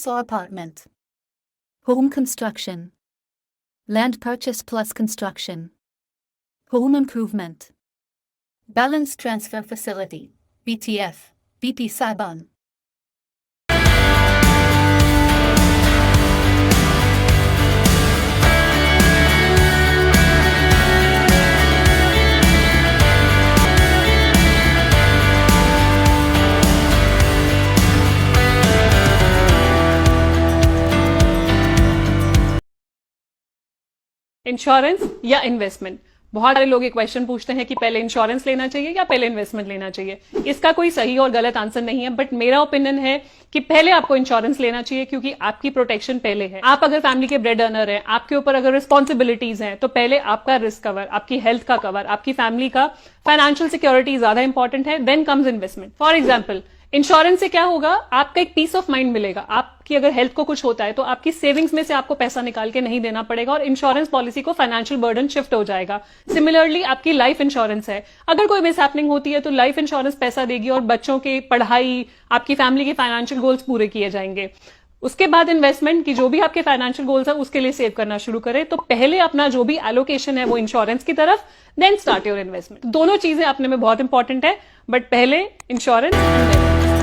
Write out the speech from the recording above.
flats or apartment. Home construction. Land purchase plus construction. Home improvement. Balance transfer facility, BTF, BP Saiban. Insurance या investment. बहुत सारे लोग ये question पूछते हैं कि पहले इंश्योरेंस लेना चाहिए या पहले इन्वेस्टमेंट लेना चाहिए। इसका कोई सही और गलत आंसर नहीं है, बट मेरा ओपिनियन है कि पहले आपको इंश्योरेंस लेना चाहिए, क्योंकि आपकी प्रोटेक्शन पहले है। आप अगर फैमिली के ब्रेड अर्नर हैं, आपके ऊपर अगर रिस्पॉन्सिबिलिटीज हैं, तो पहले आपका रिस्क कवर, आपकी हेल्थ का कवर, आपकी फैमिली का फाइनेंशियल सिक्योरिटी ज्यादा इंपॉर्टेंट है, then comes investment. For example, insurance से क्या होगा, आपका एक पीस ऑफ माइंड मिलेगा। आपकी अगर हेल्थ को कुछ होता है तो आपकी सेविंग्स में से आपको पैसा निकाल के नहीं देना पड़ेगा और इंश्योरेंस पॉलिसी को फाइनेंशियल बर्डन शिफ्ट हो जाएगा। सिमिलरली आपकी लाइफ इंश्योरेंस है, अगर कोई मिसहैपनिंग होती है तो लाइफ इंश्योरेंस पैसा देगी और बच्चों की पढ़ाई, आपकी फैमिली के फाइनेंशियल गोल्स पूरे किए जाएंगे। उसके बाद इन्वेस्टमेंट की जो भी आपके फाइनेंशियल गोल्स है उसके लिए सेव करना शुरू करें। तो पहले अपना जो भी एलोकेशन है वो इंश्योरेंस की तरफ, देन स्टार्ट योर इन्वेस्टमेंट। दोनों चीजें अपने में बहुत इंपॉर्टेंट है, बट पहले इंश्योरेंस।